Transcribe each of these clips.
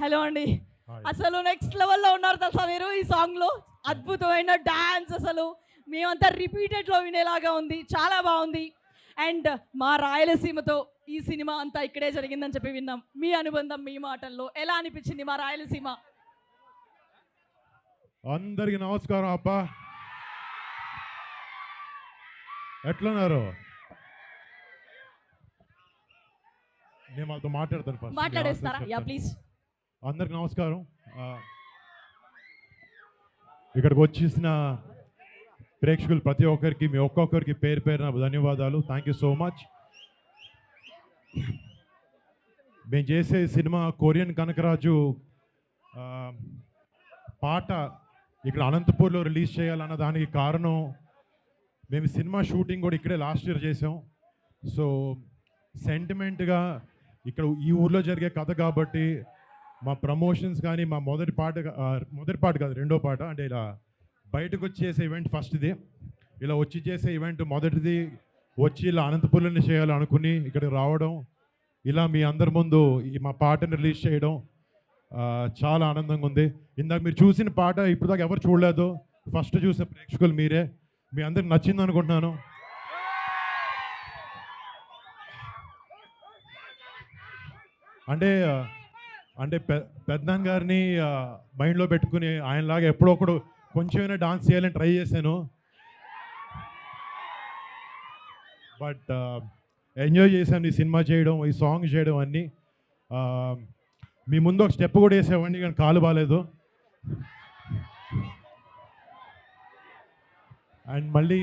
Hello అండి. అసలు next లెవెల్లో ఉన్నారు తెలుసా మీరు ఈ సాంగ్లో. అద్భుతమైన డాన్స్, అసలు మేమంతా రిపీటెడ్లో వినేలాగా ఉంది, చాలా బాగుంది. అండ్ మా రాయలసీమతో ఈ సినిమా అంతా ఇక్కడే జరిగిందని చెప్పి విన్నాం. మీ అనుబంధం, మీ మాటల్లో ఎలా అనిపించింది మా రాయలసీమ? అందరికి నమస్కారం అప్ప, ఎట్లున్నారు? నేను వాళ్ళతో మాట్లాడతాను ఫస్ట్. మాట్లాడేస్తారా? Yeah please. అందరికి నమస్కారం. ఇక్కడికి వచ్చేసిన ప్రేక్షకులు ప్రతి ఒక్కరికి, మీ ఒక్కొక్కరికి పేరు పేరున ధన్యవాదాలు. Thank you so much. మేము చేసే సినిమా కొరియన్ కనకరాజు పాట ఇక్కడ అనంతపూర్లో రిలీజ్ చేయాలన్న దానికి కారణం, మేము సినిమా షూటింగ్ కూడా ఇక్కడే లాస్ట్ ఇయర్ చేసాం. సో సెంటిమెంట్గా ఇక్కడ ఈ ఊర్లో జరిగే కథ కాబట్టి మా ప్రమోషన్స్ కానీ, మా మొదటి పాట కాదు, రెండో పాట, అంటే ఇలా బయటకు వచ్చి చేసే ఈవెంట్ ఫస్ట్ది, ఇలా వచ్చి చేసే ఈవెంట్ మొదటిది, వచ్చి ఇలా అనంతపూర్లోనే చేయాలనుకుని ఇక్కడికి రావడం, ఇలా మీ అందరి ముందు ఈ మా పాటను రిలీజ్ చేయడం చాలా ఆనందంగా ఉంది. ఇందాక మీరు చూసిన పాట ఇప్పుడు దాకా ఎవరు చూడలేదు, ఫస్ట్ చూసే ప్రేక్షకులు మీరే. మీ అందరికి నచ్చింది అనుకుంటున్నాను. అంటే పెద్దనాన్న గారిని మైండ్లో పెట్టుకుని ఆయనలాగా ఎప్పుడో ఒకడు కొంచెమైనా డాన్స్ చేయాలని ట్రై చేశాను. బట్ ఎంజాయ్ చేశాను ఈ సినిమా చేయడం, ఈ సాంగ్ చేయడం అన్నీ. మీ ముందు ఒక స్టెప్ కూడా వేసేవాడిని కానీ కాలు బాగాలేదు. అండ్ మళ్ళీ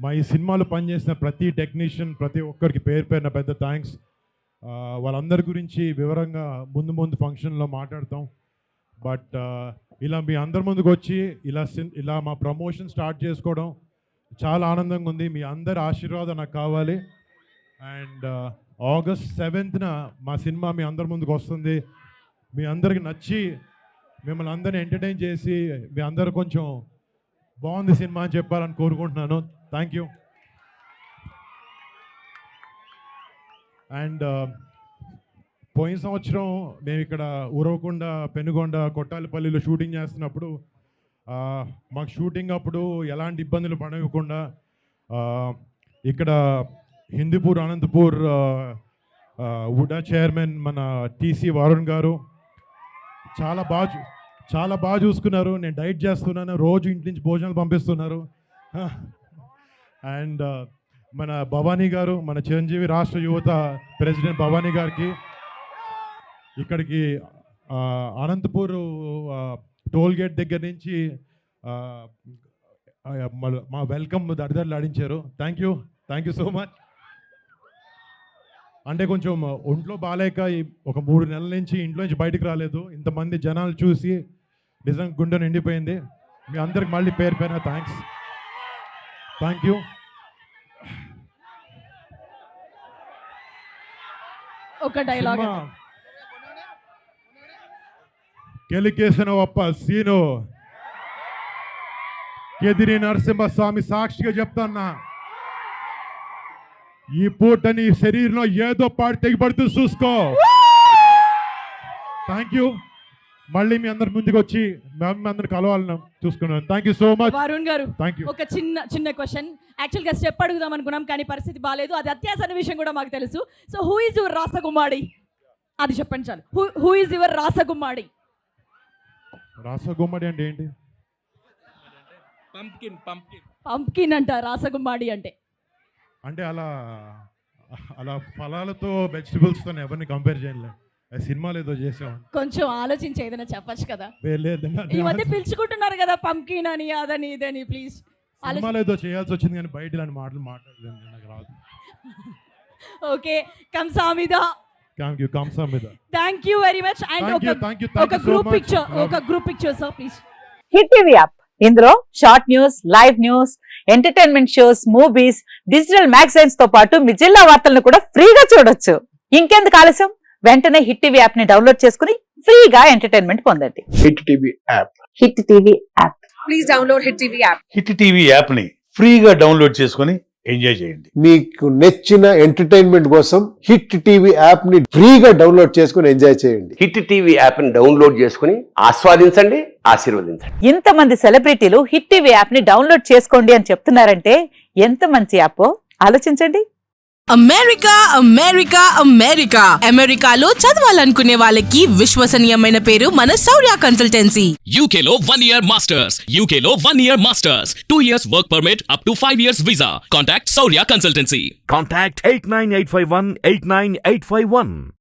మా ఈ సినిమాలో పనిచేసిన ప్రతి టెక్నీషియన్, ప్రతి ఒక్కరికి పేరు పేరున పెద్ద థ్యాంక్స్. వాళ్ళందరి గురించి వివరంగా ముందు ఫంక్షన్లో మాట్లాడతాం. బట్ ఇలా మీ అందరి ముందుకు వచ్చి ఇలా మా ప్రమోషన్ స్టార్ట్ చేసుకోవడం చాలా ఆనందంగా ఉంది. మీ అందరి ఆశీర్వాదం నాకు కావాలి. అండ్ August 7th మా సినిమా మీ అందరి ముందుకు వస్తుంది. మీ అందరికి నచ్చి మిమ్మల్ని అందరిని ఎంటర్టైన్ చేసి మీ అందరు కొంచెం బాగుంది సినిమా అని చెప్పాలని కోరుకుంటున్నాను. Thank you. అండ్ పోయిన సంవత్సరం మేము ఇక్కడ ఉరవకొండ, పెనుగొండ, కొట్టాలపల్లిలో షూటింగ్ చేస్తున్నప్పుడు మాకు షూటింగ్ అప్పుడు ఎలాంటి ఇబ్బందులు పడకుండా ఇక్కడ హిందూపూర్, అనంతపూర్ వుడా చైర్మన్ మన టీసీ వరుణ్ గారు చాలా బాగా చూసుకున్నారు. నేను డైట్ చేస్తున్నాను, రోజు ఇంటి నుంచి భోజనాలు పంపిస్తున్నారు. అండ్ మన భవానీ గారు, మన చిరంజీవి రాష్ట్ర యువత ప్రెసిడెంట్ భవానీ గారికి ఇక్కడికి అనంతపూర్ టోల్ గేట్ దగ్గర నుంచి మా వెల్కమ్ దరిదర్లు ఆడించారు. Thank you so much. అంటే కొంచెం ఒంట్లో బాగాలేక ఒక 3 నెలల నుంచి ఇంట్లో నుంచి బయటకు రాలేదు. ఇంతమంది జనాలు చూసి నిజంగా గుండె నిండిపోయింది. మీ అందరికి మళ్ళీ పేరు పేరున థ్యాంక్ యూ. ఒక డైలాగ్. కెలికేసిన ఒప్ప సీను కెదిరి నరసింహస్వామి సాక్షిగా చెప్తాన్నా, ఈ పూట నీ శరీరంలో ఏదో పాటు తెగిపడుతూ చూసుకో. Thank you. మళ్ళీ మీ అందరి ముందుకు వచ్చి మేము అందరు కలవాలని చూసుకున్నాను. Thank you so much. Varun గారు, థ్యాంక్ యూ. ఒక చిన్న క్వశ్చన్. యాక్చువల్గా స్టెప్ అడుగుదాం అనుకున్నాం కానీ పరిస్థితి బాగాలేదు. అది అత్యాసన్న విషయం కూడా మాకు తెలుసు. సో హూ ఈజ్ యువర్ రాసగుమ్మాడి? అది చెప్పండి చాలు. హూ ఈజ్ యువర్ రాసగుమ్మాడి? రాసగుమ్మడి అంటే ఏంటి? పంప్కిన్ అంట రాసగుమ్మాడి అంటే. అంటే అలా ఫలాలతో వెజిటబుల్స్తో ఎవరిని కంపేర్ చేయలేదు. సినిమాలు ఏదో చేసాం, కొంచెం ఆలోచించి ఏదైనా చెప్పచ్చు కదా. ఈ మధ్య సినిమాలు పిలుచుకుంటున్నారు కదా పంప్కిన్ అని, అదని ఇదని. ప్లీజ్ ఏదో చేయాల్సి వచ్చింది కానీ బయట ఇలాంటి మాటలు మాట్లాడలేదు, నాకు రాదు. ఓకే, కంసామిదా. Thank you. కంసామిదా. Thank you very much. And ఒక group picture sir please. Hit TV app, ఇందులో short news, live news, entertainment shows, movies, digital magazines తో పాటు మీ జిల్లా వార్తలను కూడా ఫ్రీగా చూడొచ్చు. ఇంకెందుకు ఆలస్యం, వెంటనే హిట్ టీవీ యాప్ ని డౌన్లోడ్ చేసుకుని ఫ్రీగా ఎంటర్టైన్మెంట్ పొందండి. Hit TV app. Hit TV app. Please download hit TV app. Hit TV app ని ఫ్రీగా డౌన్లోడ్ చేసుకుని ఎంజాయ్ చేయండి. మీకు నచ్చిన ఎంటర్టైన్మెంట్ కోసం హిట్ టీవీ యాప్ ని ఫ్రీగా డౌన్లోడ్ చేసుకుని ఎంజాయ్ చేయండి. హిట్ టీవీ యాప్ ని డౌన్లోడ్ చేసుకుని ఆస్వాదించండి, ఆశీర్వదించండి. ఇంతమంది సెలబ్రిటీలు హిట్ టీవీ యాప్ ని డౌన్లోడ్ చేసుకోండి అని చెప్తున్నారంటే ఎంత మంచి యాప్ ఆలోచించండి. అమెరికా అమెరికా అమెరికా అమెరికాలో చదవాలనుకునే వాళ్ళకి విశ్వసనీయమైన పేరు మన శౌర్య కన్సల్టెన్సీ. UK లో 1 year masters. UK లో 1 year masters. 2 years work permit up to 5 years visa. Contact Saurya Consultancy. Contact 89851 89851.